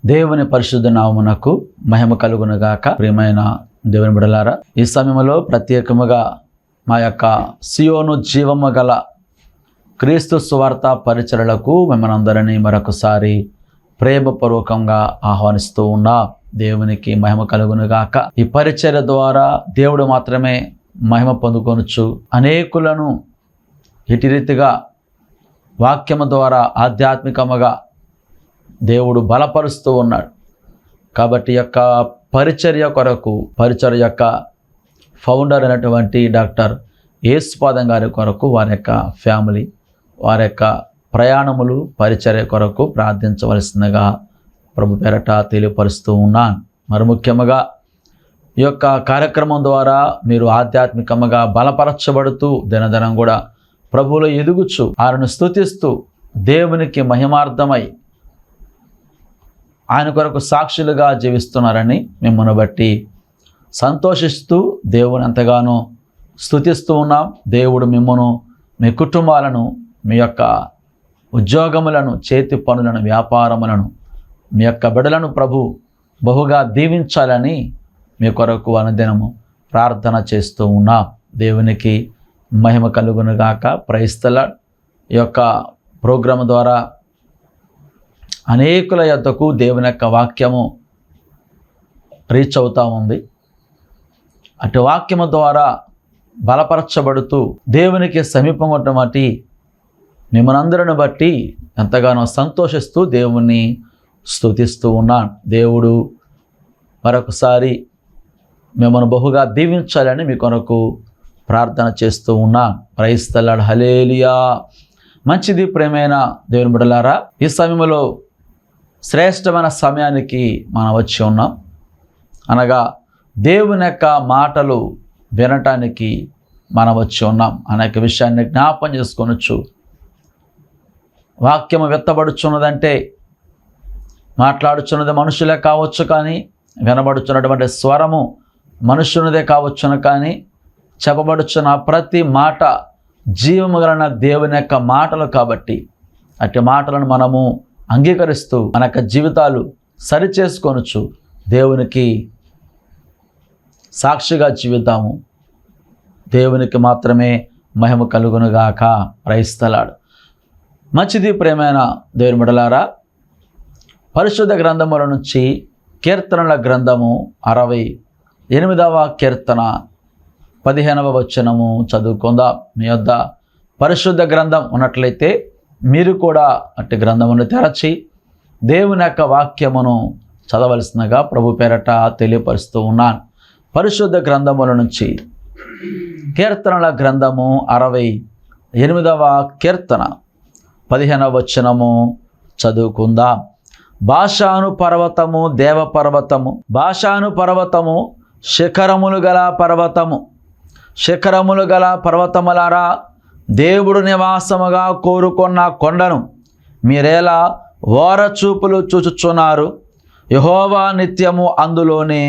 దేవుని పరిశుద్ధ నామమునకు మహిమ కలుగునుగాక. ప్రియమైన దేవుని బిడ్డలారా, ఈ సమయంలో ప్రత్యేకముగా మా యొక్క సియోను జీవము గల క్రీస్తు సువార్త పరిచర్యలకు మిమ్మల్ని అందరినీ మరొకసారి ప్రేమపూర్వకంగా ఆహ్వానిస్తూ ఉన్నా. దేవునికి మహిమ కలుగునుగాక. ఈ పరిచర్య ద్వారా దేవుడు మాత్రమే మహిమ పొందుకొనుచు అనేకులను ఇటు రీతిగా వాక్యము ద్వారా ఆధ్యాత్మికముగా దేవుడు బలపరుస్తూ ఉన్నాడు. కాబట్టి యొక్క పరిచర్య కొరకు పరిచర్య యొక్క ఫౌండర్ అయినటువంటి డాక్టర్ యేసుపాదం గారి కొరకు వారి యొక్క ఫ్యామిలీ, వారి యొక్క ప్రయాణములు, పరిచర్య కొరకు ప్రార్థించవలసిందిగా ప్రభు పేరట తెలియపరుస్తూ ఉన్నాను. మరి ముఖ్యముగా ఈ యొక్క కార్యక్రమం ద్వారా మీరు ఆధ్యాత్మికముగా బలపరచబడుతూ దినదినం కూడా ప్రభువులో ఎదుగుచు ఆయనను స్తుతిస్తూ దేవునికి మహిమార్థమై ఆయన కొరకు సాక్షులుగా జీవిస్తున్నారని మిమ్మల్ని బట్టి సంతోషిస్తూ దేవుని ఎంతగానో స్తుతిస్తూ ఉన్నాం. దేవుడు మిమ్మను, మీ కుటుంబాలను, మీ యొక్క ఉద్యోగములను, చేతి పనులను, వ్యాపారములను, మీ యొక్క బిడ్డలను ప్రభు బహుగా దీవించాలని మీ కొరకు అనుదినము ప్రార్థన చేస్తూ ఉన్నాం. దేవునికి మహిమ కలుగునుగాక. Praise the lord. ఈ యొక్క ప్రోగ్రాం ద్వారా అనేకుల యొద్దకు దేవుని యొక్క వాక్యము రీచ్ అవుతూ ఉంది. అటు వాక్యము ద్వారా బలపరచబడుతూ దేవునికి సమీపంగా ఉన్నటువంటి మిమ్మల్ని బట్టి ఎంతగానో సంతోషిస్తూ దేవుణ్ణి స్తుతిస్తూ ఉన్నాను. దేవుడు మరొకసారి మిమ్మల్ని బహుగా దీవించాలని మీ కొరకు ప్రార్థన చేస్తూ ఉన్నాను. Praise the lord. హల్లెలూయా. మంచిది ప్రేమైన దేవుని బిడ్డలారా, ఈ సమయంలో శ్రేష్టమైన సమయానికి మనం వచ్చి ఉన్నాం. అనగా దేవుని యొక్క మాటలు వినటానికి మనం వచ్చి ఉన్నాం. అనేక విషయాన్ని జ్ఞాపం చేసుకొనొచ్చు. వాక్యము విత్తబడుచున్నదంటే మాట్లాడుచున్నది మనుషులే కావచ్చు, కానీ వినబడుచున్నటువంటి స్వరము మనుషునిదే కావచ్చును, కానీ చెప్పబడుచున్న ప్రతి మాట జీవము గలన దేవుని యొక్క మాటలు. కాబట్టి అట్టి మాటలను మనము అంగీకరిస్తూ మన యొక్క జీవితాలు సరిచేసుకొనొచ్చు దేవునికి సాక్షిగా జీవితాము. దేవునికి మాత్రమే మహిమ కలుగునుగాక. Praise the lord. మంచిది ప్రేమైన దేవుని బిడ్డలారా, పరిశుద్ధ గ్రంథముల నుంచి కీర్తనల గ్రంథము 68వ కీర్తన 15వ వచనము చదువుకుందాం. మీ వద్ద పరిశుద్ధ గ్రంథం ఉన్నట్లయితే మీరు కూడా అట్టి గ్రంథమును తెరచి దేవుని యొక్క వాక్యమును చదవలసిందిగా ప్రభు పేరట తెలియపరుస్తూ ఉన్నాను. పరిశుద్ధ గ్రంథముల నుంచి కీర్తనల గ్రంథము 68వ కీర్తన 15వ వచనము చదువుకుందాం. బాషాను పర్వతము దేవపర్వతము, బాషాను పర్వతము శిఖరములు గల పర్వతము, శిఖరములు గల పర్వతములారా, దేవుడు నివాసముగా కోరుకున్న కొండను మీరేలా ఓరచూపులు చూచుచున్నారు. యెహోవా నిత్యము అందులోనే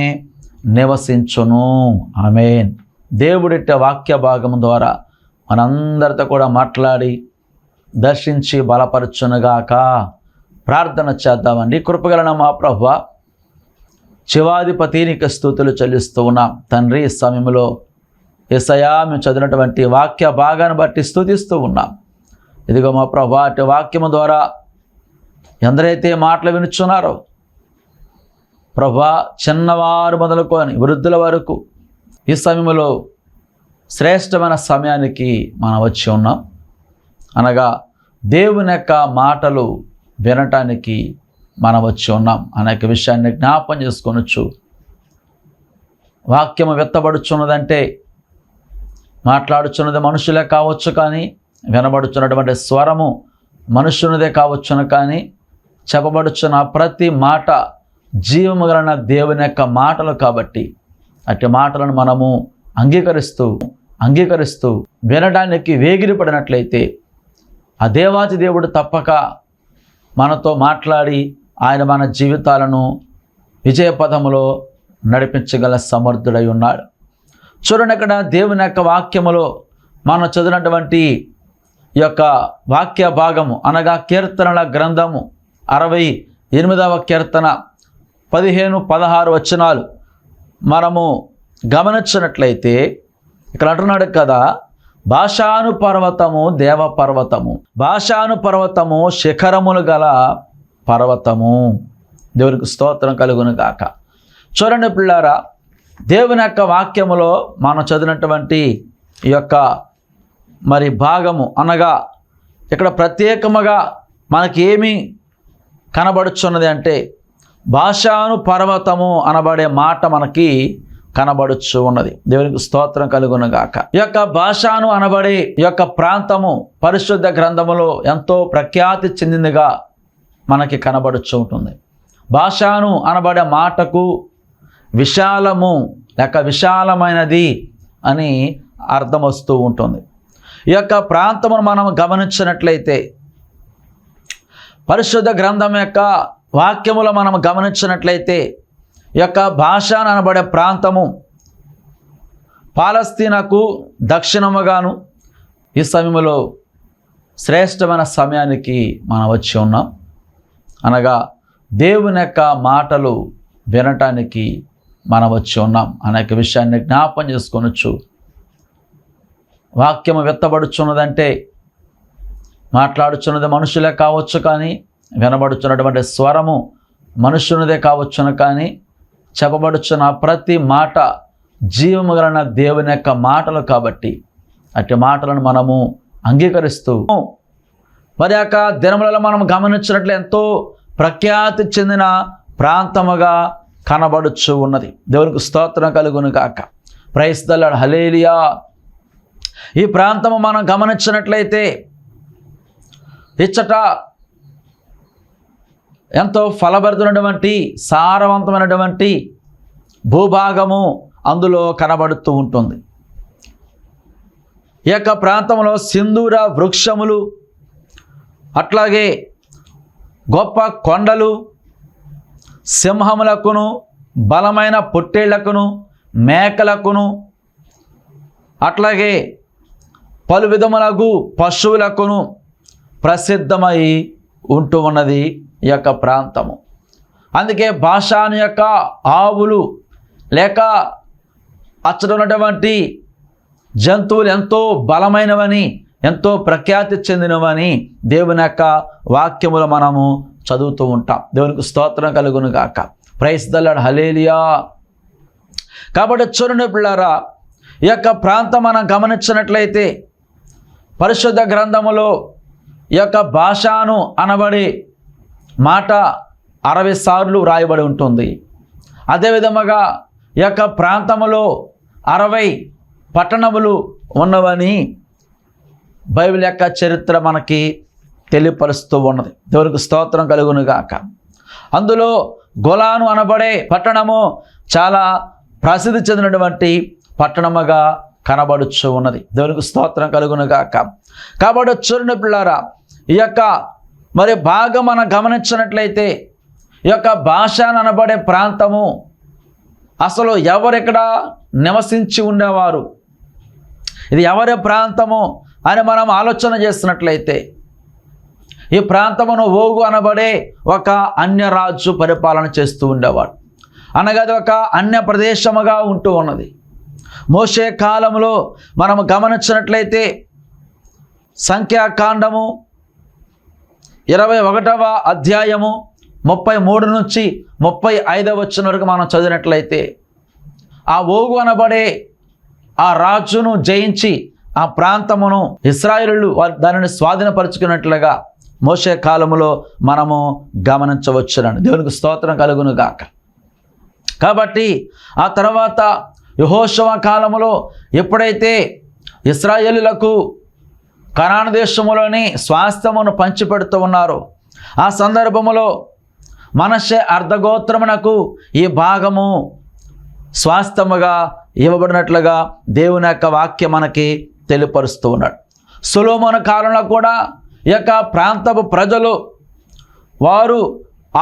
నివసించును. ఆమేన్. దేవుడిట్ట వాక్య భాగం ద్వారా మనందరితో కూడా మాట్లాడి దర్శించి బలపరచునుగాక. ప్రార్థన చేద్దామండి. కృపగలన మా ప్రభువా, శివాధిపతి నీకు స్తుతులు చెల్లిస్తూ ఉన్నాం తండ్రి. ఈ సమయంలో యేసయ్యా మేము చదివినటువంటి వాక్య భాగాన్ని బట్టి స్తుతిస్తూ ఉన్నాం. ఇదిగో మా ప్రభువా, అటు వాక్యము ద్వారా ఎందరైతే మాటలు వినుచున్నారో ప్రభువా, చిన్నవారు మొదలుకొని వృద్ధుల వరకు ఈ సమయంలో శ్రేష్టమైన సమయానికి మనం వచ్చి ఉన్నాం. అనగా దేవుని యొక్క మాటలు వినటానికి మనం వచ్చి ఉన్నాం. అనేక విషయాన్ని జ్ఞాపం చేసుకొనొచ్చు. వాక్యము విత్తబడుచున్నదంటే మాట్లాడుచున్నది మనుషులే కావచ్చు, కానీ వినబడుచున్నటువంటి స్వరము మనుషునిదే కావచ్చును, కానీ చెప్పబడుచున్న ప్రతి మాట జీవము గలన దేవుని యొక్క మాటలు. కాబట్టి అట్టి మాటలను మనము అంగీకరిస్తూ వినడానికి వేగిరపడినట్లయితే ఆ దేవాది దేవుడు తప్పక మనతో మాట్లాడి ఆయన మన జీవితాలను విజయపథములో నడిపించగల సమర్థుడై ఉన్నాడు. చూడండి, అక్కడ దేవుని యొక్క వాక్యములో మనం చదివినటువంటి ఈ యొక్క వాక్య భాగము అనగా కీర్తనల గ్రంథము 68వ కీర్తన 15-16 వచనాలు మనము గమనించినట్లయితే ఇక్కడ అంటున్నాడు కదా, బాషాను పర్వతము దేవపర్వతము, బాషాను పర్వతము శిఖరములు గల పర్వతము. దేవునికి స్తోత్రం కలుగును గాక. చూడండి పిల్లారా, దేవుని యొక్క వాక్యములో మనం చదివినటువంటి ఈ యొక్క భాగము అనగా ఇక్కడ ప్రత్యేకముగా మనకి ఏమి కనబడుచున్నది అంటే బాషాను పర్వతము అనబడే మాట మనకి కనబడుచు ఉన్నది. దేవునికి స్తోత్రం కలుగును గాక. ఈ యొక్క బాషాను అనబడే ఈ యొక్క ప్రాంతము పరిశుద్ధ గ్రంథములో ఎంతో ప్రఖ్యాతి చెందిందిగా మనకి కనబడుచు ఉంటుంది. బాషాను అనబడే మాటకు విశాలము లేక విశాలమైనది అని అర్థం వస్తూ ఉంటుంది. ఈ యొక్క ప్రాంతమును మనం గమనించినట్లయితే పరిశుద్ధ గ్రంథం యొక్క వాక్యములో మనం గమనించినట్లయితే ఈ యొక్క బాషాను అనబడే ప్రాంతము పాలస్తీనాకు దక్షిణముగాను ఈ సమయంలో శ్రేష్టమైన సమయానికి మనం వచ్చి ఉన్నాం. అనగా దేవుని యొక్క మాటలు వినటానికి మనం వచ్చి ఉన్నాం అనేక విషయాన్ని జ్ఞాపం చేసుకొనొచ్చు. వాక్యము విత్తబడుచున్నదంటే మాట్లాడుచున్నది మనుషులే కావచ్చు, కానీ వినబడుచున్నటువంటి స్వరము మనుషునిదే కావచ్చును, కానీ చెప్పబడుచున్న ప్రతి మాట జీవము కలిగిన దేవుని యొక్క మాటలు కాబట్టి అట్టి మాటలను మనము అంగీకరిస్తూ మరి యొక్క దినములలో మనం గమనించినట్లు ఎంతో ప్రఖ్యాతి చెందిన ప్రాంతముగా కనబడుచు ఉన్నది. దేవునికి స్తోత్రం కలుగును గాక. ప్రైజ్ ది లార్డ్, హల్లెలూయా. ఈ ప్రాంతము మనం గమనించినట్లయితే ఇచ్చట ఎంతో ఫలభరితమైనటువంటి సారవంతమైనటువంటి భూభాగము అందులో కనబడుతూ ఉంటుంది. ఈ యొక్క ప్రాంతంలో సింధూర వృక్షములు, అట్లాగే గొప్ప కొండలు, సింహములకును బలమైన పొట్టేళ్లకును మేకలకును అట్లాగే పలు విధములగు పశువులకును ప్రసిద్ధమై ఉంటూ ఉన్నది ఈ యొక్క ప్రాంతము. అందుకే బాషాను యొక్క ఆవులు లేక అచ్చట ఉన్నటువంటి జంతువులు ఎంతో బలమైనవని, ఎంతో ప్రఖ్యాతి చెందినవని దేవుని యొక్క వాక్యములు మనము చదువుతూ ఉంటాం. దేవునికి స్తోత్రం కలుగును గాక. ప్రైజ్ ది లార్డ్, హల్లెలూయా. కాబట్టి చూడండి పిల్లారా, ఈ యొక్క ప్రాంతం మనం గమనించినట్లయితే పరిశుద్ధ గ్రంథములో ఈ యొక్క బాషాను అనబడే మాట 60 సార్లు రాయబడి ఉంటుంది. అదేవిధముగా ఈ యొక్క ప్రాంతములో 60 పట్టణములు ఉన్నవని బైబిల్ యొక్క చరిత్ర మనకి తెలియపరుస్తూ ఉన్నది. దేవునికి స్తోత్రం కలుగును గాక. అందులో గోలాను అనబడే పట్టణము చాలా ప్రసిద్ధి చెందినటువంటి పట్టణముగా కనబడుచు ఉన్నది. దేవునికి స్తోత్రం కలుగును గాక. కాబట్టి చూడండి పిల్లారా, ఈ యొక్క భాగం మనం గమనించినట్లయితే ఈ యొక్క బాషాను అనబడే ప్రాంతము అసలు ఎవరెక్కడ నివసించి ఉండేవారు, ఇది ఎవరి ప్రాంతము అని మనం ఆలోచన చేస్తున్నట్లయితే ఈ ప్రాంతమును ఓగు అనబడే ఒక అన్యరాజు పరిపాలన చేస్తూ ఉండేవాడు. అనగా అది ఒక అన్య ప్రదేశముగా ఉంటూ ఉన్నది. మోషే కాలంలో మనము గమనించినట్లయితే సంఖ్యాకాండము 21వ అధ్యాయము 33 నుంచి 35వ వచనం వరకు మనం చదివినట్లయితే ఆ ఓగు అనబడే ఆ రాజును జయించి ఆ ప్రాంతమును ఇశ్రాయేలీయులు దానిని స్వాధీనపరుచుకున్నట్లుగా మోషే కాలములో మనము గమనించవచ్చునండి. దేవునికి స్తోత్రం కలుగును గాక. కాబట్టి ఆ తర్వాత యెహోషువ కాలములో ఎప్పుడైతే ఇశ్రాయేలీయులకు కనాను దేశములోని స్వాస్థ్యమును పంచిపెడుతూ ఉన్నారో ఆ సందర్భములో మనష్షే అర్ధగోత్రమునకు ఈ భాగము స్వాస్థ్యముగా ఇవ్వబడినట్లుగా దేవుని యొక్క వాక్యం మనకి తెలియపరుస్తూ ఉన్నాడు. సొలొమోను కాలంలో కూడా ఈ యొక్క ప్రాంతపు ప్రజలు వారు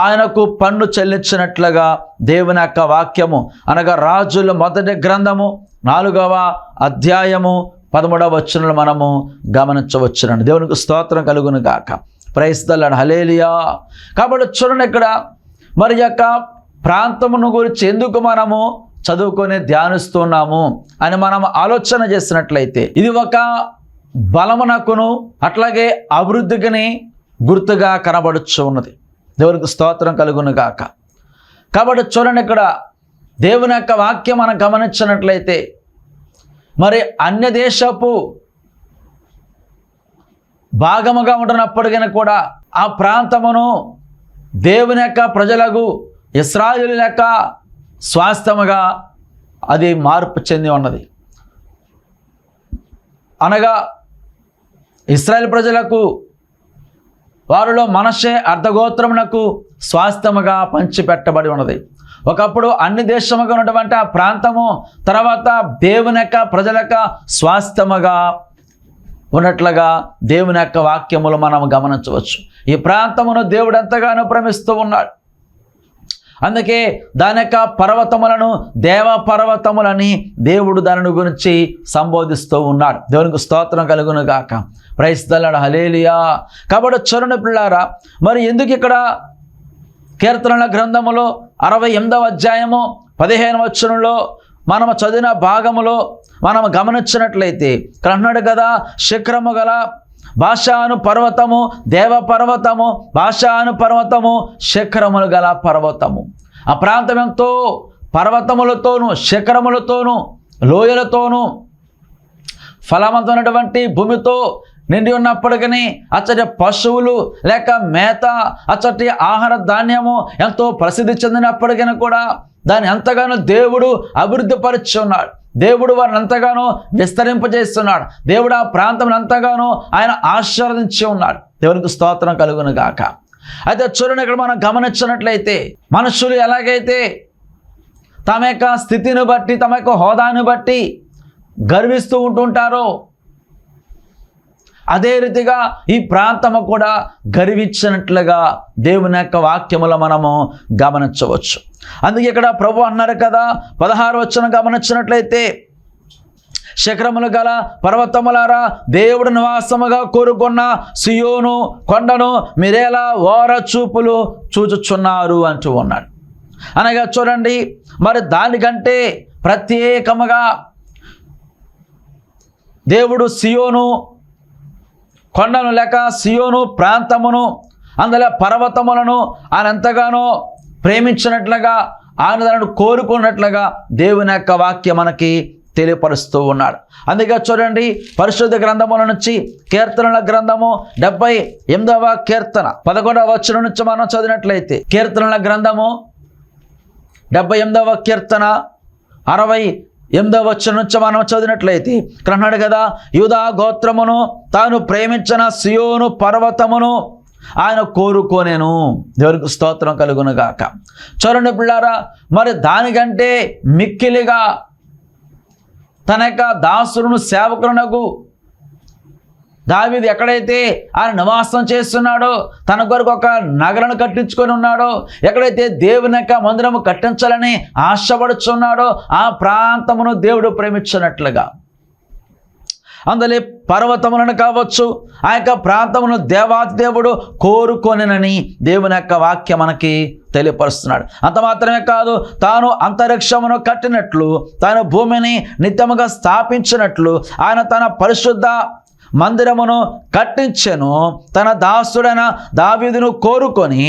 ఆయనకు పన్ను చెల్లించినట్లుగా దేవుని యొక్క వాక్యము అనగా రాజుల మొదటి గ్రంథము 4వ అధ్యాయము 13వ వచనంలో మనము గమనించవచ్చునండి. దేవునికి స్తోత్రం కలుగును గాక. ప్రైజ్ ది లార్డ్, హల్లెలూయా. కాబట్టి చూడండి, ఇక్కడ మరి యొక్క ప్రాంతమును గురించి ఎందుకు మనము చదువుకొని ధ్యానిస్తున్నాము అని మనం ఆలోచన చేసినట్లయితే ఇది ఒక బలమునకును అట్లాగే అభివృద్ధికి గుర్తుగా కనబడుచు ఉన్నది. దేవునికి స్తోత్రం కలుగును గాక. కాబట్టి చూడండి, ఇక్కడ దేవుని యొక్క వాక్యం మనం గమనించినట్లయితే మరి అన్య దేశపు భాగముగా ఉంటున్నప్పటికీ కూడా ఆ ప్రాంతమును దేవుని యొక్క ప్రజలకు ఇశ్రాయేలు యొక్క స్వాస్థ్యముగా అది మార్పు చెంది ఉన్నది. అనగా ఇశ్రాయేలు ప్రజలకు వారిలో మనషే అర్ధగోత్రమునకు స్వాస్థ్యముగా పంచిపెట్టబడి ఉన్నది. ఒకప్పుడు అన్ని దేశముగా ఉన్నటువంటి ఆ ప్రాంతము తర్వాత దేవుని యొక్క ప్రజల యొక్క స్వాస్థ్యముగా ఉన్నట్లుగా దేవుని యొక్క వాక్యములు మనం గమనించవచ్చు. ఈ ప్రాంతమును దేవుడు ఎంతగానో ప్రేమిస్తూ ఉన్నాడు. అందుకే దాని యొక్క పర్వతములను దేవ పర్వతములని దేవుడు దాని గురించి సంబోధిస్తూ ఉన్నాడు. దేవునికి స్తోత్రం కలుగును గాక. ప్రైజ్ ది లార్డ్, హల్లెలూయా. కాబట్టి చూడండి పిల్లారా, మరి ఎందుకు ఇక్కడ కీర్తనల గ్రంథములో 68వ అధ్యాయము 15వ వచనంలో మనము చదివిన భాగములో మనం గమనించినట్లయితే ఇక్కడ అన్నాడు కదా, శిఖరము గల భాషాను పర్వతము, దేవ పర్వతము, భాషాను పర్వతము, శిఖరములు గల పర్వతము. ఆ ప్రాంతం ఎంతో పర్వతములతోనూ శిఖరములతోనూ లోయలతోనూ ఫలవంతమైనటువంటి భూమితో నిండి ఉన్నప్పటికీ అచ్చటి పశువులు లేక మేత, అచ్చటి ఆహార ధాన్యము ఎంతో ప్రసిద్ధి చెందినప్పటికీ కూడా దాన్ని ఎంతగానో దేవుడు అభివృద్ధి పరిచి ఉన్నాడు. దేవుడు వారిని ఎంతగానో విస్తరింపజేస్తున్నాడు. దేవుడు ఆ ప్రాంతం ఎంతగానో ఆయన ఆశీర్వదించి ఉన్నాడు. దేవునికి స్తోత్రం కలుగును గాక. అయితే చూడండి, ఇక్కడ మనం గమనించినట్లయితే మనుషులు ఎలాగైతే తమ యొక్క స్థితిని బట్టి తమ యొక్క హోదాను బట్టి గర్విస్తూ ఉంటుంటారో అదే రీతిగా ఈ ప్రాంతము కూడా గర్వించినట్లుగా దేవుని యొక్క వాక్యములో మనము గమనించవచ్చు. అందుకే ఇక్కడ ప్రభు అన్నారు కదా, 16వ వచనం గమనించినట్లయితే, శిఖరములు గల పర్వతములారా దేవుడు నివాసముగా కోరుకున్న సియోను కొండను మీరేలా ఓర చూపులు చూచుచున్నారు అంటూ ఉన్నాడు. అనగా చూడండి, మరి దానికంటే ప్రత్యేకముగా దేవుడు సియోను కొండను లేక సియోను ప్రాంతమును అందులో పర్వతములను ఆయన ఎంతగానో ప్రేమించినట్లుగా ఆయన దానిని కోరుకున్నట్లుగా దేవుని యొక్క వాక్యం మనకి తెలియపరుస్తూ ఉన్నాడు. అందుకే చూడండి, పరిశుద్ధ గ్రంథముల నుంచి కీర్తనల గ్రంథము 78వ కీర్తన 11వ వచనం నుంచి మనం చదివినట్లయితే, కీర్తనల గ్రంథము 78వ కీర్తన 68వ వచనం నుంచి మనం చదివినట్లయితే ఇక్కడ అన్నాడు కదా, యూదా గోత్రమును తాను ప్రేమించిన సియోను పర్వతమును ఆయన కోరుకోనేను. దేవునికి స్తోత్రం కలుగును గాక. చూడండి పిల్లారా, మరి దానికంటే మిక్కిలిగా తన యొక్క దాసులను సేవకులకు దావీదు ఎక్కడైతే ఆయన నివాసం చేస్తున్నాడో, తన కొరకు ఒక నగరను కట్టించుకొని ఉన్నాడో, ఎక్కడైతే దేవుని యొక్క మందిరము కట్టించాలని ఆశపడుచున్నాడో ఆ ప్రాంతమును దేవుడు ప్రేమించినట్లుగా అందులో పర్వతములను కావచ్చు ఆ యొక్క ప్రాంతమును దేవాది దేవుడు కోరుకొనినని దేవుని యొక్క వాక్యం మనకి తెలియపరుస్తున్నాడు. అంత మాత్రమే కాదు, తాను అంతరిక్షమును కట్టినట్లు తాను భూమిని నిత్యముగా స్థాపించినట్లు ఆయన తన పరిశుద్ధ మందిరమును కట్టించెను. తన దాసుడైన దావీదును కోరుకొని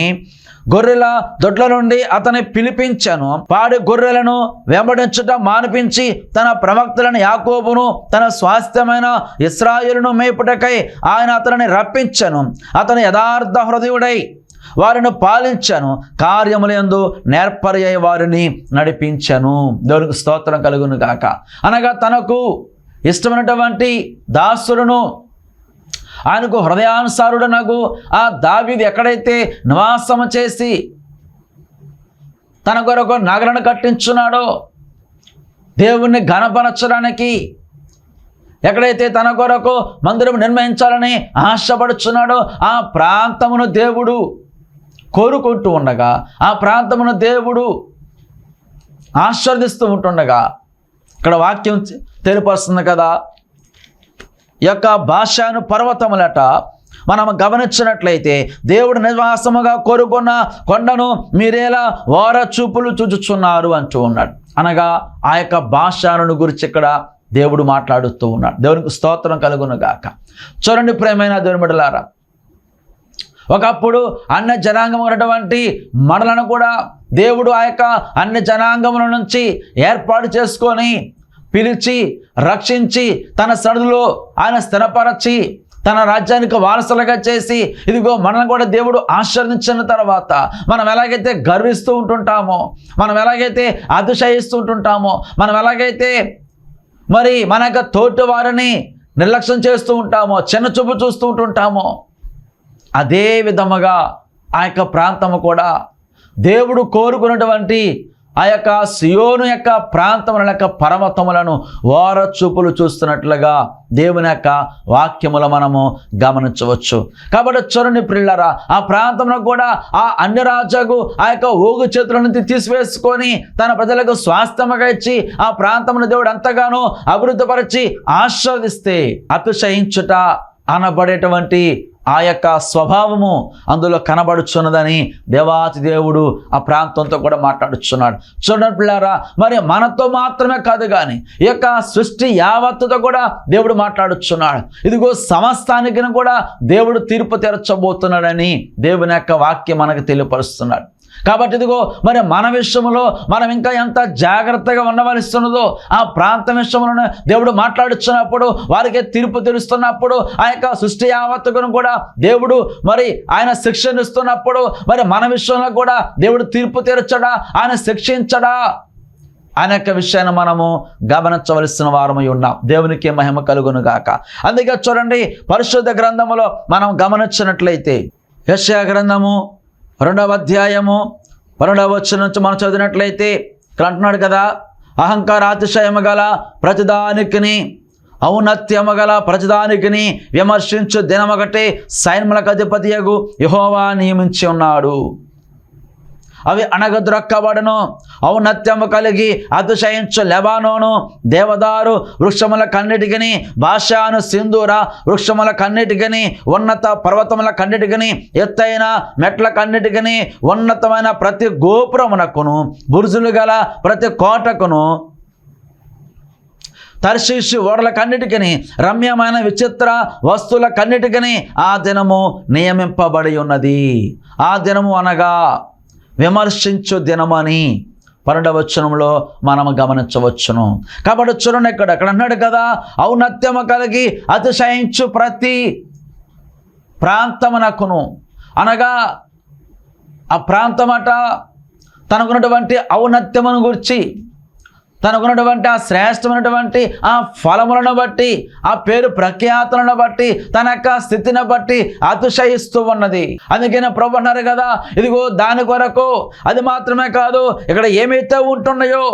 గొర్రెల దొడ్ల నుండి అతని పిలిపించాను. పాడి గొర్రెలను వెంబడించుట మానిపించి తన ప్రవక్తలను యాకోబును తన స్వాస్థ్యమైన ఇశ్రాయేలును మేపుటకై ఆయన అతనిని రప్పించెను. అతను యథార్థ హృదయుడై వారిని పాలించను, కార్యములందు నేర్పరి అయి వారిని నడిపించను. దేవునికి స్తోత్రం కలుగును గాక. అనగా తనకు ఇష్టమైనటువంటి దాసులను ఆయనకు హృదయానుసారుడనగు ఆ దావీదు ఎక్కడైతే నివాసము చేసి తన కొరకు నగరను కట్టించున్నాడో, దేవుణ్ణి ఘనపరచడానికి ఎక్కడైతే తన కొరకు మందిరం నిర్మించాలని ఆశపడుచున్నాడో ఆ ప్రాంతమును దేవుడు కోరుకుంటూ ఉండగా, ఆ ప్రాంతమును దేవుడు ఆశీర్వదిస్తూ ఉంటుండగా ఇక్కడ వాక్యం తెలియపరుస్తుంది కదా, ఈ యొక్క భాషను పర్వతములట మనం గమనించినట్లయితే దేవుడు నివాసముగా కోరుకున్న కొండను మీరేలా ఓర చూపులు చూచుచున్నారు అంటూ ఉన్నాడు. అనగా ఆ యొక్క భాషను గురించి ఇక్కడ దేవుడు మాట్లాడుతూ ఉన్నాడు. దేవునికి స్తోత్రం కలుగును గాక. చూడండి ప్రియమైన దేవుని బిడ్డలారా, ఒకప్పుడు అన్య జనాంగం ఉన్నటువంటి మనలను కూడా దేవుడు ఆ యొక్క అన్య జనాంగముల నుంచి ఏర్పాటు చేసుకొని పిలిచి రక్షించి తన సన్నిధిలో ఆయన స్థిరపరచి తన రాజ్యానికి వారసులుగా చేసి ఇదిగో మనల్ని కూడా దేవుడు ఆశీర్వదించిన తర్వాత మనం ఎలాగైతే గర్విస్తూ ఉంటుంటామో, మనం ఎలాగైతే అతిశయిస్తూ ఉంటుంటామో, మనం ఎలాగైతే మరి మన యొక్క తోటి వారిని నిర్లక్ష్యం చేస్తూ ఉంటామో, చిన్న చూపు చూస్తూ ఉంటుంటామో, అదే విధముగా ఆ యొక్క ప్రాంతము కూడా దేవుడు కోరుకున్నటువంటి ఆ యొక్క సియోను యొక్క ప్రాంతముల యొక్క పర్వతములను ఓర చూపులు చూస్తున్నట్లుగా దేవుని యొక్క వాక్యములు మనము గమనించవచ్చు. కాబట్టి చూడండి ప్రియులారా, ఆ ప్రాంతంలో కూడా ఆ అన్య రాజుకు ఆ యొక్క ఊగు చేతుల నుంచి తీసివేసుకొని తన ప్రజలకు స్వాస్థ్యముగా ఇచ్చి ఆ ప్రాంతమును దేవుడు ఎంతగానో అభివృద్ధిపరిచి ఆశీర్వదిస్తే అతిశయించుట అనబడేటువంటి ఆ యొక్క స్వభావము అందులో కనబడుచున్నదని దేవాతి దేవుడు ఆ ప్రాంతంతో కూడా మాట్లాడుచున్నాడు. చూడండి పిల్లారా, మరి మనతో మాత్రమే కాదు కానీ ఈ యొక్క సృష్టి యావత్తుతో కూడా దేవుడు మాట్లాడుచున్నాడు. ఇదిగో సమస్తానికి కూడా దేవుడు తీర్పు తీర్చబోతున్నాడని దేవుని యొక్క వాక్యం మనకు తెలియపరుస్తున్నాడు. కాబట్టి ఇదిగో మరి మన విషయంలో మనం ఇంకా ఎంత జాగ్రత్తగా ఉండవలసిస్తున్నదో ఆ ప్రాంతం విషయంలో దేవుడు మాట్లాడుచున్నప్పుడు, వారికి తీర్పు తీరుస్తున్నప్పుడు, ఆ యొక్క సృష్టి యావత్తును కూడా దేవుడు మరి ఆయన శిక్షణ ఇస్తున్నప్పుడు, మరి మన విషయంలో కూడా దేవుడు తీర్పు తీర్చడా, ఆయన శిక్షించడా అనే యొక్క విషయాన్ని మనము గమనించవలసిన వారమై ఉన్నాం. దేవునికి మహిమ కలుగును గాక. అందుకే చూడండి, పరిశుద్ధ గ్రంథములో మనం గమనించినట్లయితే యెషయా గ్రంథము 2వ అధ్యాయము 12వ వచనం నుంచి మనం చదివినట్లయితే ఇక్కడ అంటున్నాడు కదా, అహంకార అతిశయము గల ప్రతిదానికిని ఔన్నత్యము గల ప్రతిదానికిని విమర్శించు దినమొకటి సైన్యములకు అధిపతియగు యెహోవా నియమించి ఉన్నాడు. అవి అణగద్రొక్కబడును. ఔన్నత్యము కలిగి అతిశయించు లెబానోను దేవదారు వృక్షముల కన్నిటికిని, బాషాను సింధూర వృక్షముల కన్నిటికిని, ఉన్నత పర్వతముల కన్నిటికిని, ఎత్తైన మెట్ల కన్నిటికిని, ఉన్నతమైన ప్రతి గోపురమునకును, బురుజులు గల ప్రతి కోటకును, తర్షీషు ఓడల కన్నిటికిని, రమ్యమైన విచిత్ర వస్తువుల కన్నిటికిని ఆ దినము నియమింపబడి ఉన్నది. ఆ దినము అనగా విమర్శించు దినమని 12వ వచనంలో మనము గమనించవచ్చును. కాబట్టి చూడండి, ఇక్కడ అన్నాడు కదా, ఔన్నత్యము కలిగి అతిశయించు ప్రతి ప్రాంతమునకును, అనగా ఆ ప్రాంతమట తనకున్నటువంటి ఔన్నత్యమును గురించి, తనకున్నటువంటి ఆ శ్రేష్టమైనటువంటి ఆ ఫలములను బట్టి, ఆ పేరు ప్రఖ్యాతులను బట్టి, తన యొక్క స్థితిని బట్టి అతిశయిస్తూ ఉన్నది. అందుకనే ప్రభు అన్నారు కదా, ఇదిగో దాని కొరకు అది మాత్రమే కాదు, ఇక్కడ ఏమైతే ఉంటున్నాయో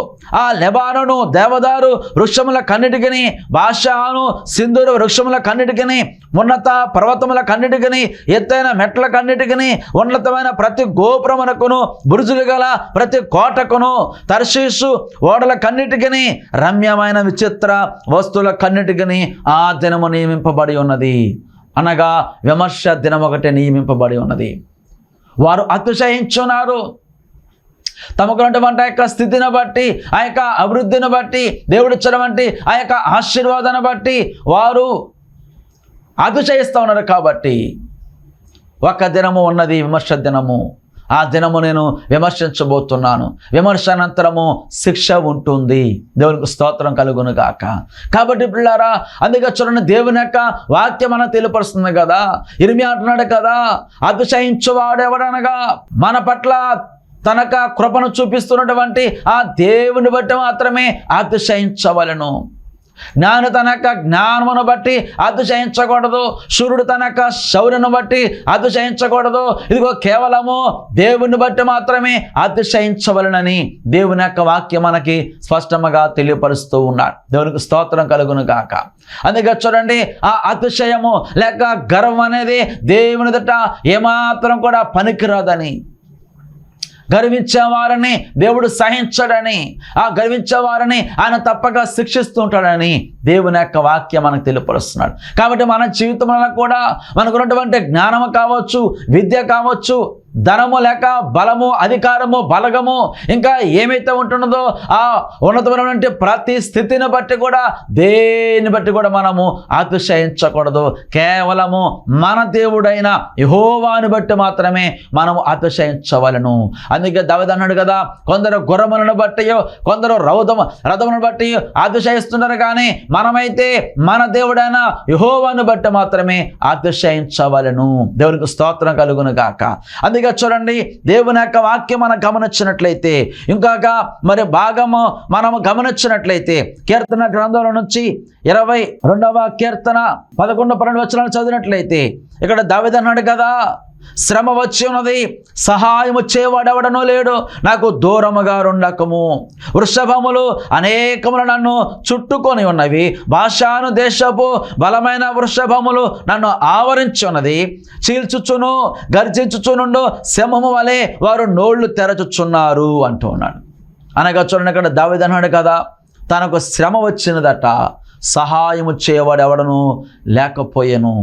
ఆ లెబానోను దేవదారు వృక్షముల కన్నిటికిని, బాషాను సింధూరు వృక్షముల కన్నిటికిని, ఉన్నత పర్వతముల కన్నిటికిని, ఎత్తైన మెట్ల కన్నిటికిని, ఉన్నతమైన ప్రతి గోపురమునకును, బురుజులు గల ప్రతి కోటకును, తర్షీషు ఓడల కన్నిటికిని, రమ్యమైన విచిత్ర వస్తువుల కన్నిటికిని ఆ దినము నియమింపబడి ఉన్నది. అనగా విమర్శ దినం ఒకటి నియమింపబడి ఉన్నది. వారు అతిశయించున్నారు. తమకున్నటువంటి ఆ యొక్క స్థితిని బట్టి, ఆ యొక్క అభివృద్ధిని బట్టి, దేవుడిచ్చినటువంటి ఆ యొక్క ఆశీర్వాదాన్ని బట్టి వారు అతిశయిస్తూ ఉన్నారు. కాబట్టి ఒక దినము ఉన్నది, విమర్శ దినము. ఆ దినము నేను విమర్శించబోతున్నాను. విమర్శ అనంతరము శిక్ష ఉంటుంది. దేవునికి స్తోత్రం కలుగును గాక. కాబట్టి పిల్లారా, అందుకే చూడండి, దేవుని యొక్క వాక్యం మనం తెలియపరుస్తుంది కదా. ఇర్మియా అంటున్నాడు కదా, అతిశయించువాడెవడనగా మన పట్ల తనక కృపను చూపిస్తున్నటువంటి ఆ దేవుని బట్టి మాత్రమే అతిశయించవలను. జ్ఞాని తన యొక్క జ్ఞానమును బట్టి అతిశయించకూడదు. శూరుడు తన యొక్క శౌర్యను బట్టి అతిశయించకూడదు. ఇదిగో కేవలము దేవుని బట్టి మాత్రమే అతిశయించవలనని దేవుని యొక్క వాక్యం మనకి స్పష్టంగా తెలియపరుస్తూ ఉన్నాడు. దేవునికి స్తోత్రం కలుగును గాక. అందుకే చూడండి, ఆ అతిశయము లేక గర్వం అనేది దేవుని ఎదుట ఏమాత్రం కూడా పనికిరాదని, గర్వించే వారిని దేవుడు సహించడని, ఆ గర్వించే వారిని ఆయన తప్పక శిక్షిస్తూ ఉంటాడని దేవుని యొక్క వాక్యం మనకు తెలియపరుస్తున్నాడు. కాబట్టి మన జీవితంలో కూడా మనకున్నటువంటి జ్ఞానము కావచ్చు, విద్య కావచ్చు, ధనము లేక బలము, అధికారము, బలగము, ఇంకా ఏమైతే ఉంటున్నదో ఆ ఉన్నతమైనటువంటి ప్రతి స్థితిని బట్టి కూడా, దేన్ని బట్టి కూడా మనము అతిశయించకూడదు. కేవలము మన దేవుడైన యెహోవాను బట్టి మాత్రమే మనము అతిశయించవలను. అందుకే దావీదు అన్నాడు కదా, కొందరు గుర్రములను బట్టి, కొందరు రథములను బట్టి అతిశయిస్తున్నారు, కానీ మనమైతే మన దేవుడైన యెహోవాను బట్టి మాత్రమే అతిశయించవలను. దేవునికి స్తోత్రం కలుగును గాక. అందుకే చూడండి, దేవుని యొక్క వాక్యం మనం గమనించినట్లయితే, ఇంకొక మరి భాగము మనము గమనించినట్లయితే, కీర్తన గ్రంథంలో నుంచి 22వ కీర్తన 11-12 వచనాలు చదివినట్లయితే, ఇక్కడ దావీదు అన్నాడు కదా, శ్రమ వచ్చి ఉన్నది, సహాయము చేయవాడెవడనూ లేడు, నాకు దూరముగా ఉండకము. వృషభములు అనేకములు నన్ను చుట్టుకొని ఉన్నవి, బాషాను దేశపు బలమైన వృషభములు నన్ను ఆవరించి ఉన్నది. చీల్చుచును గర్జించుచునుండు సింహము వలె వారు నోళ్లు తెరచుచున్నారు అంటూ ఉన్నాడు. అనగా చూడండి, ఇక్కడ దావీదు అన్నాడు కదా, తనకు శ్రమ వచ్చినదట, సహాయము చేయవాడెవడను లేకపోయెను.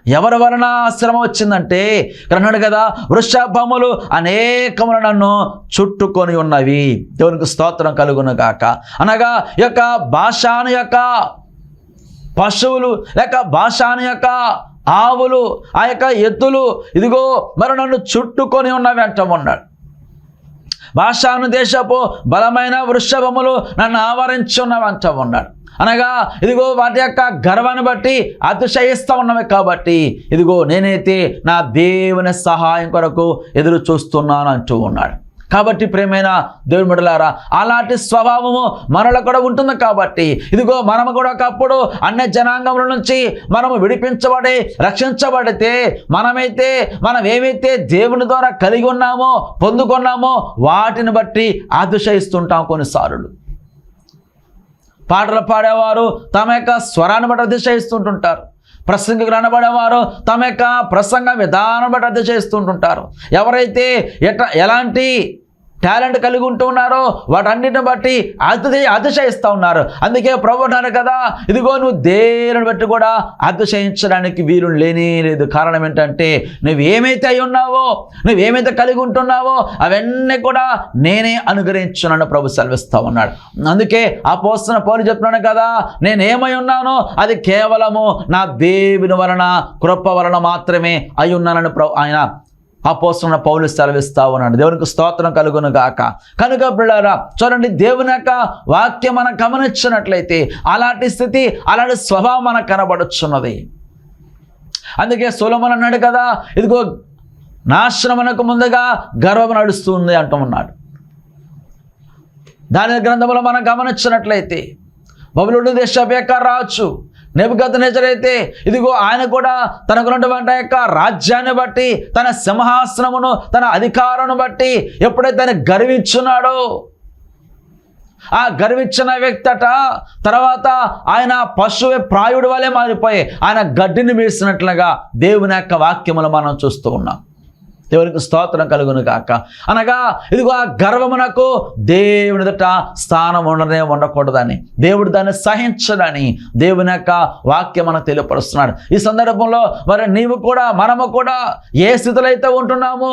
ఎవరి వలన శ్రమ వచ్చిందంటే, ఇక్కడ అన్నాడు కదా, వృషభములు అనేకములు నన్ను చుట్టుకొని ఉన్నవి. దేవునికి స్తోత్రం కలుగును గాక. అనగా ఈ యొక్క బాషాను యొక్క పశువులు లేక బాషాను యొక్క ఆవులు, ఆ యొక్క ఎద్దులు ఇదిగో మరి నన్ను చుట్టుకొని ఉన్నవి అంటున్నాడు. బాషాను దేశపు బలమైన వృషభములు నన్ను ఆవరించి ఉన్నవి అంటున్నాడు. అనగా ఇదిగో వాటి యొక్క గర్వాన్ని బట్టి అతిశయిస్తూ ఉన్నవి. కాబట్టి ఇదిగో నేనైతే నా దేవుని సహాయం కొరకు ఎదురు చూస్తున్నాను అంటూ ఉన్నాడు. కాబట్టి ప్రేమైన దేవుని బిడ్డలారా, అలాంటి స్వభావము మనలో కూడా ఉంటుంది. కాబట్టి ఇదిగో మనము కూడా ఒకప్పుడు అన్య జనాంగముల నుంచి మనము విడిపించబడి రక్షించబడితే, మనం ఏమైతే దేవుని ద్వారా కలిగి ఉన్నామో, పొందుకున్నామో, వాటిని బట్టి అతిశయిస్తుంటాం. కొన్నిసార్లు పాటలు పాడేవారు తమ యొక్క స్వరాన్ని బట్టి అతిశయిస్తుంటుంటారు. ప్రసంగికులు అనబడేవారు తమ యొక్క ప్రసంగ విధానం బట్టి అతిశయిస్తుంటుంటారు. ఎవరైతే ఎలాంటి టాలెంట్ కలిగి ఉంటూ ఉన్నారో వాటన్నిటిని బట్టి అతిశయిస్తూ ఉన్నారు. అందుకే ప్రభువు అన్నారు కదా, ఇదిగో నువ్వు దేనిని బట్టి కూడా అతిశయించడానికి వీలు లేనే లేదు. కారణం ఏంటంటే, నువ్వు ఏమైతే అయి ఉన్నావో, నువ్వేమైతే కలిగి ఉంటున్నావో అవన్నీ కూడా నేనే అనుగ్రహించున్నాను ప్రభు సెలవిస్తూ ఉన్నాడు. అందుకే అపోస్తలుడైన పౌలు చెప్తున్నాను కదా, నేనేమై ఉన్నానో అది కేవలము నా దేవుని వలన, కృప వలన మాత్రమే అయి ఉన్నానని ఆయన అపోస్తలుడైన పౌలు సెలవిస్తా ఉన్నాడు. దేవునికి స్తోత్రం కలుగును గాక. కనుక పిల్లారా చూడండి, దేవుని యొక్క వాక్యం మనం గమనించినట్లయితే అలాంటి స్థితి, అలాంటి స్వభావం మనకు కనబడుచున్నది. అందుకే సొలొమోను అన్నాడు కదా, ఇదిగో నాశనమునకు ముందుగా గర్వం నడుస్తుంది అంటూ ఉన్నాడు. దానియేలు గ్రంథంలో మనం గమనించినట్లయితే, బబులోను దేశపు యొక్క రాజు నెబుకద్నెజరు అయితే ఇదిగో ఆయన కూడా తనకున్నటువంటి యొక్క రాజ్యాన్ని బట్టి, తన సింహాసనమును, తన అధికారాన్ని బట్టి ఎప్పుడైతే ఆయన గర్వించున్నాడో, ఆ గర్వించిన వ్యక్తట తర్వాత ఆయన పశువు ప్రాయుడు వలె మారిపోయి ఆయన గడ్డిని వీసినట్లుగా దేవుని యొక్క వాక్యములు మనం చూస్తూ ఉన్నాం. దేవునికి స్తోత్రం కలుగును గాక. అనగా ఇదిగో ఆ గర్వమునకు దేవుని ఎదుట స్థానం ఉండకూడదని, దేవుడు దాన్ని సహించడని దేవుని యొక్క వాక్యం మనకు తెలియపరుస్తున్నాడు. ఈ సందర్భంలో మరి నీవు కూడా, మనము కూడా ఏ స్థితిలో అయితే ఉంటున్నామో,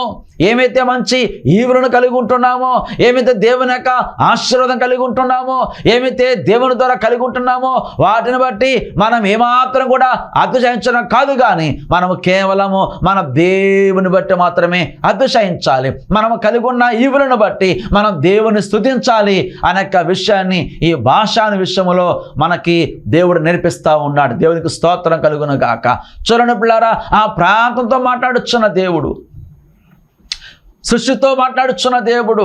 ఏమైతే మంచి ఈవులను కలిగి ఉంటున్నామో, ఏమైతే దేవుని యొక్క ఆశీర్వాదం కలిగి ఉంటున్నామో, ఏమైతే దేవుని ద్వారా కలిగి ఉంటున్నామో వాటిని బట్టి మనం ఏమాత్రం కూడా అతిశయించడం కాదు, కానీ మనము కేవలము మన దేవుని బట్టి మాత్రమే అతిశయించాలి. మనము కలిగి ఉన్న ఈవులను బట్టి మనం దేవుని స్తుతించాలి అనే విషయాన్ని ఈ భాషాను విషయంలో మనకి దేవుడు నేర్పిస్తూ ఉన్నాడు. దేవునికి స్తోత్రం కలుగును గాక. చూడండి పిల్లారా, ఆ ప్రాంతంతో మాట్లాడుచున్న దేవుడు, సృష్టితో మాట్లాడుచున్న దేవుడు,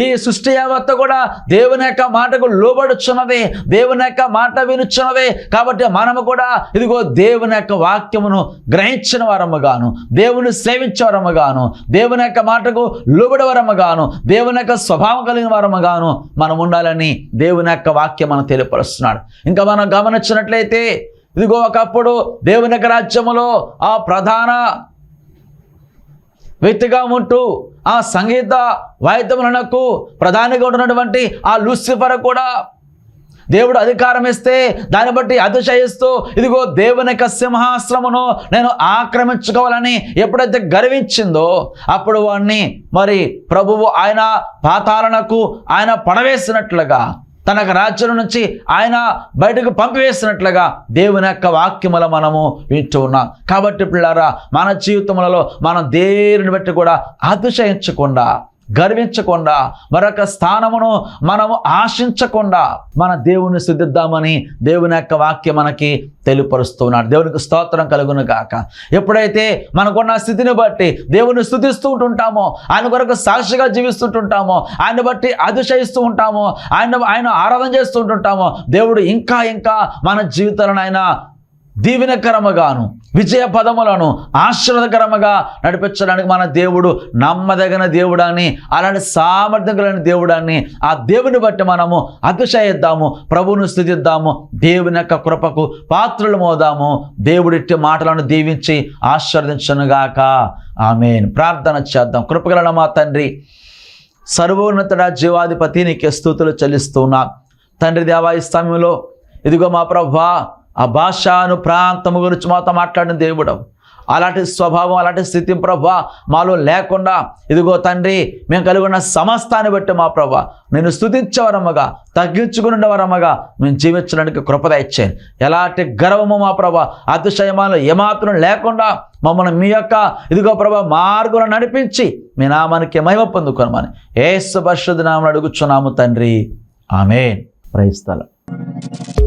ఈ సృష్టి యావత్తు కూడా దేవుని యొక్క మాటకు లోబడుచున్నది, దేవుని యొక్క మాట వినుచున్నది. కాబట్టి మనము కూడా ఇదిగో దేవుని యొక్క వాక్యమును గ్రహించిన వారముగాను, దేవుని సేవించే వారముగాను, దేవుని యొక్క మాటకు లోబడి వారముగాను, దేవుని యొక్క స్వభావం కలిగిన వారముగాను మనం ఉండాలని దేవుని యొక్క వాక్యం మనం తెలియపరుస్తున్నాడు. ఇంకా మనం గమనించినట్లయితే ఇదిగో ఒకప్పుడు దేవుని యొక్క రాజ్యములో ఆ ప్రధాన వ్యక్తిగా ఉంటూ ఆ సంగీత వాయిద్యములకు ప్రధానిగా ఉన్నటువంటి ఆ లూసిఫర్ కూడా దేవుడు అధికారం ఇస్తే దాన్ని బట్టి అతిశయిస్తూ ఇదిగో దేవుని యొక్క సింహాసనమును నేను ఆక్రమించుకోవాలని ఎప్పుడైతే గర్వించిందో అప్పుడు వాడిని మరి ప్రభువు ఆయన పాతాళనకు ఆయన పడవేసినట్లుగా తనకు రాజ్యం నుంచి ఆయన బయటకు పంపివేసినట్లుగా దేవుని యొక్క వాక్యముల మనము వింటూ ఉన్నాం. కాబట్టి పిల్లారా, మన జీవితములలో మనం దేవుని బట్టి కూడా అతిశయించకుండా, గర్వించకుండా, మరొక స్థానమును మనము ఆశించకుండా మన దేవుని స్తుతిద్దామని దేవుని యొక్క వాక్యం మనకి తెలియపరుస్తున్నాడు. దేవునికి స్తోత్రం కలుగును గాక. ఎప్పుడైతే మనకున్న స్థితిని బట్టి దేవుని స్తుతిస్తూ ఉంటుంటామో, ఆయన కొరకు సాక్షిగా జీవిస్తుంటుంటామో, ఆయన బట్టి అతిశయిస్తూ ఉంటామో, ఆయన ఆరాధన చేస్తూ ఉంటుంటామో, దేవుడు ఇంకా ఇంకా మన జీవితాలను ఆయన దీవెనకరముగాను విజయ పదములను ఆశీర్వాదకరముగా నడిపించడానికి మన దేవుడు నమ్మదగిన దేవుడాన్ని, అలాంటి సామర్థ్యం కలిగిన దేవుడాన్ని, ఆ దేవుని బట్టి మనము అతిశయిద్దాము, ప్రభువును స్తుతిద్దాము, దేవుని యొక్క కృపకు పాత్రలు మోదాము. దేవుడిట్టి మాటలను దీవించి ఆశీర్వదించునుగాక. ఆమేన్. ప్రార్థన చేద్దాం. కృపగల మా తండ్రి, సర్వోన్నతుడా, జీవాధిపతి, నీకే స్తుతులు చెల్లిస్తున్నా తండ్రి. దేవా, ఈ సమయంలో ఇదిగో మా ప్రభువా, ఆ భాషను ప్రాంతము గురించి మాతో మాట్లాడిన దేవుడు, అలాంటి స్వభావం, అలాంటి స్థితి ప్రభువా మాలో లేకుండా ఇదిగో తండ్రి మేము కలిగి ఉన్న సమస్తాన్ని బట్టి మా ప్రభువా నేను స్తుతించేవరముగా, తగ్గించుకునే వరముగా మేము జీవించడానికి కృపద ఇచ్చాను. ఎలాంటి గర్వము మా ప్రభువా, అతిశయమాలు ఏమాత్రం లేకుండా మమ్మల్ని మీ యొక్క ఇదిగో ప్రభువా మార్గంలో నడిపించి మీ నామానికి మహిమ పొందుకోనమని యేసు పరిశుద్ధ నామమున అడుగుచున్నాము తండ్రి. ఆమేన్. Praise the lord.